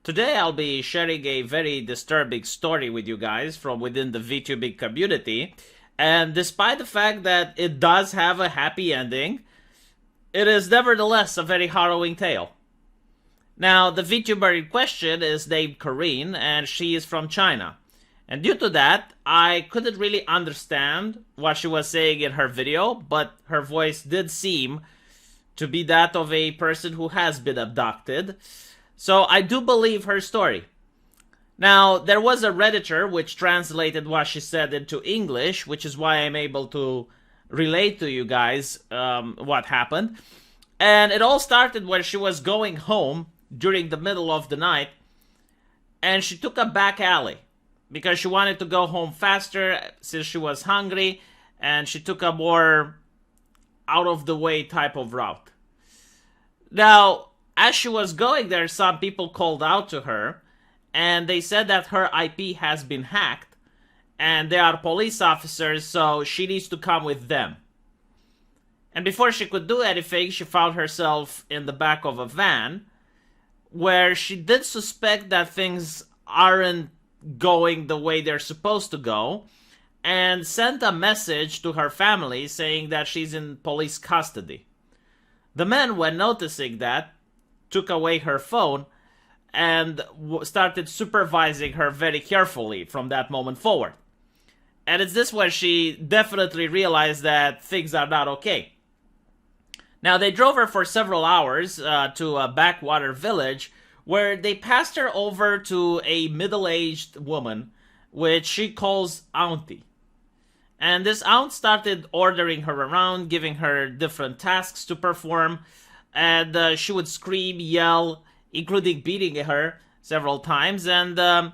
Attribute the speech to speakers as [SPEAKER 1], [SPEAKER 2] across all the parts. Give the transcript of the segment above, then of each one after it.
[SPEAKER 1] Today I'll be sharing a very disturbing story with you guys from within the VTubing community. And despite the fact that it does have a happy ending, it is nevertheless a very harrowing tale. Now, the VTuber in question is named Corinne, and she is from China. And due to that, I couldn't really understand what she was saying in her video, but her voice did seem to be that of a person who has been abducted. So I do believe her story. Now, there was a Redditor which translated what she said into English, which is why I'm able to relate to you guys what happened. And it all started when she was going home during the middle of the night, and she took a back alley because she wanted to go home faster since she was hungry, and she took a more out-of-the-way type of route. Now, as she was going there, some people called out to her, and they said that her IP has been hacked, and they are police officers, so she needs to come with them. And before she could do anything, she found herself in the back of a van, where she did suspect that things aren't going the way they're supposed to go, and sent a message to her family saying that she's in police custody. The men, when noticing that, took away her phone and started supervising her very carefully from that moment forward. And it's this where she definitely realized that things are not okay. Now, they drove her for several hours to a backwater village where they passed her over to a middle-aged woman, which she calls Auntie. And this aunt started ordering her around, giving her different tasks to perform, and she would scream, yell, including beating her several times, and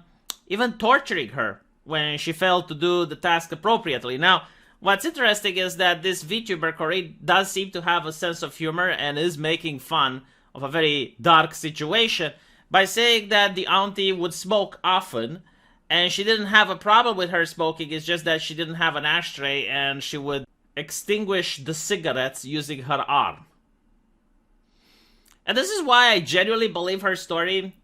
[SPEAKER 1] even torturing her when she failed to do the task appropriately. Now, what's interesting is that this VTuber, Corinne, does seem to have a sense of humor and is making fun of a very dark situation by saying that the auntie would smoke often, and she didn't have a problem with her smoking, it's just that she didn't have an ashtray and she would extinguish the cigarettes using her arm. And this is why I genuinely believe her story.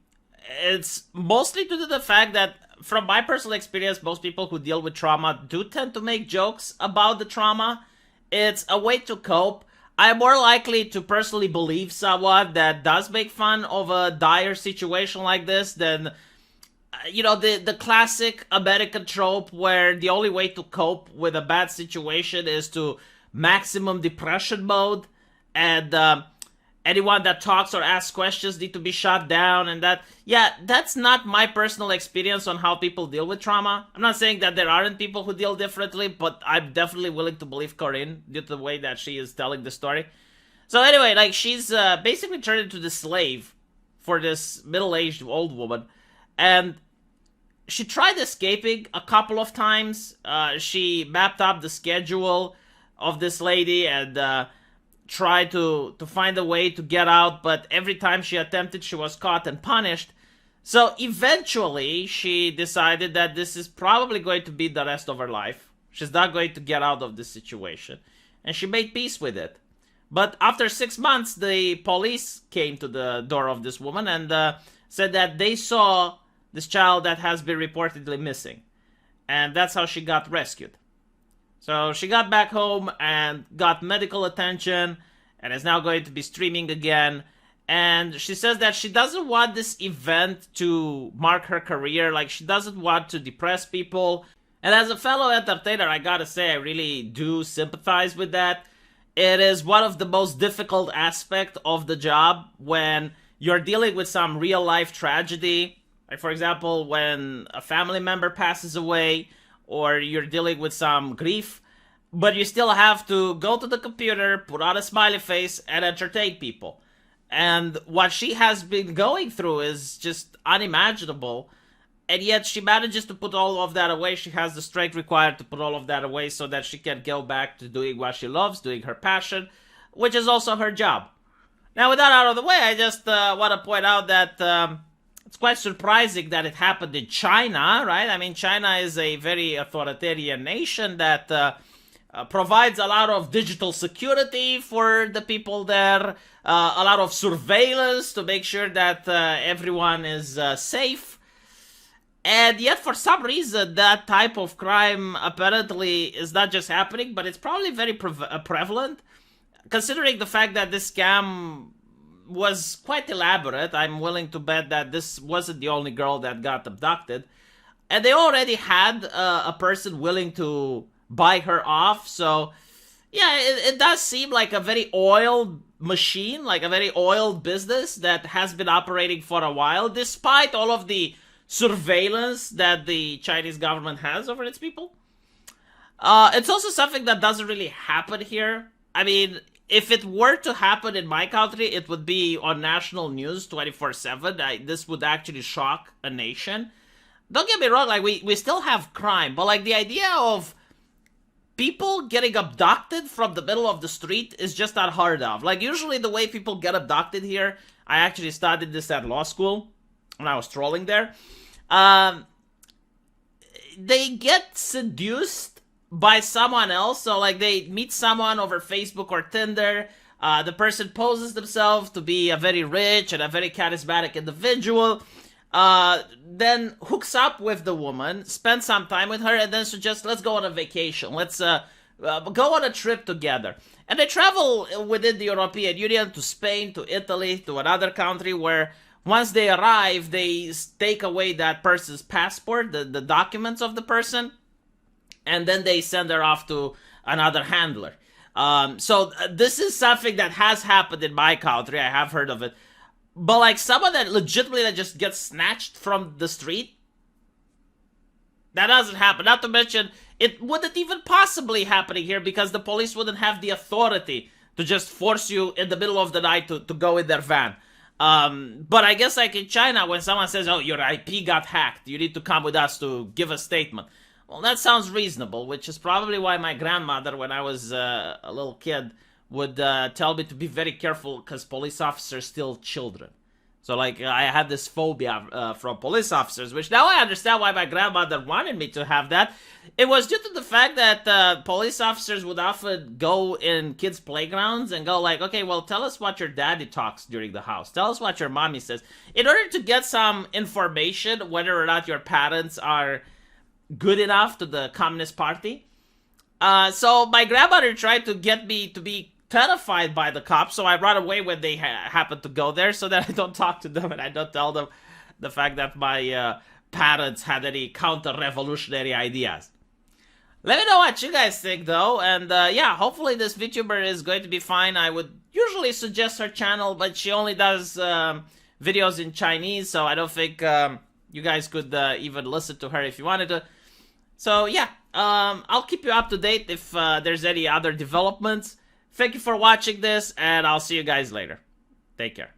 [SPEAKER 1] It's mostly due to the fact that, from my personal experience, most people who deal with trauma do tend to make jokes about the trauma. It's a way to cope. I'm more likely to personally believe someone that does make fun of a dire situation like this than, the classic American trope where the only way to cope with a bad situation is to maximum depression mode, and anyone that talks or asks questions need to be shut down, and that's not my personal experience on how people deal with trauma. I'm not saying that there aren't people who deal differently, but I'm definitely willing to believe Corinne due to the way that she is telling the story. So anyway, she's basically turned into the slave for this middle-aged old woman, and she tried escaping a couple of times. She mapped up the schedule of this lady and tried to find a way to get out, but every time she attempted, she was caught and punished. So eventually, she decided that this is probably going to be the rest of her life. She's not going to get out of this situation. And she made peace with it. But after 6 months, the police came to the door of this woman and said that they saw this child that has been reportedly missing. And that's how she got rescued. So she got back home and got medical attention and is now going to be streaming again. And she says that she doesn't want this event to mark her career. She doesn't want to depress people. And as a fellow entertainer, I gotta say, I really do sympathize with that. It is one of the most difficult aspects of the job when you're dealing with some real-life tragedy. Like, for example, when a family member passes away, or you're dealing with some grief, but you still have to go to the computer, put on a smiley face, and entertain people. And what she has been going through is just unimaginable, and yet she manages to put all of that away. She has the strength required to put all of that away so that she can go back to doing what she loves, doing her passion, which is also her job. Now, with that out of the way, I just want to point out that it's quite surprising that it happened in China, right? I mean, China is a very authoritarian nation that provides a lot of digital security for the people there, a lot of surveillance to make sure that everyone is safe. And yet, for some reason, that type of crime apparently is not just happening, but it's probably very prevalent, considering the fact that this scam was quite elaborate. I'm willing to bet that this wasn't the only girl that got abducted. And they already had a person willing to buy her off. So, yeah, it does seem like a very oiled machine, like a very oiled business that has been operating for a while, despite all of the surveillance that the Chinese government has over its people. It's also something that doesn't really happen here. I mean, if it were to happen in my country, it would be on national news 24/7. This would actually shock a nation. Don't get me wrong, like, we still have crime, but, like, the idea of people getting abducted from the middle of the street is just not heard of. Like, usually the way people get abducted here, I actually studied this at law school when I was trolling there. They get seduced by someone else. So, like, they meet someone over Facebook or Tinder. The person poses themselves to be a very rich and a very charismatic individual. Then hooks up with the woman, spends some time with her, and then suggests, let's go on a vacation. Let's go on a trip together. And they travel within the European Union to Spain, to Italy, to another country where once they arrive, they take away that person's passport, the documents of the person, and then they send her off to another handler. So this is something that has happened in my country. I have heard of it. But, like, someone that legitimately that just gets snatched from the street, that doesn't happen. Not to mention, it wouldn't even possibly happen here because the police wouldn't have the authority to just force you in the middle of the night to go in their van. But I guess, like, in China, when someone says, oh, your IP got hacked, you need to come with us to give a statement. Well, that sounds reasonable, which is probably why my grandmother, when I was a little kid, would tell me to be very careful because police officers steal children. So, like, I had this phobia from police officers, which now I understand why my grandmother wanted me to have that. It was due to the fact that police officers would often go in kids' playgrounds and go like, okay, well, tell us what your daddy talks during the house. Tell us what your mommy says. In order to get some information, whether or not your parents are good enough to the Communist Party. So my grandmother tried to get me to be terrified by the cops, so I run away when they happen to go there so that I don't talk to them and I don't tell them the fact that my parents had any counter-revolutionary ideas. Let me know what you guys think, though, and yeah, hopefully this VTuber is going to be fine. I would usually suggest her channel, but she only does videos in Chinese, so I don't think you guys could even listen to her if you wanted to. So yeah, I'll keep you up to date if there's any other developments. Thank you for watching this, and I'll see you guys later. Take care.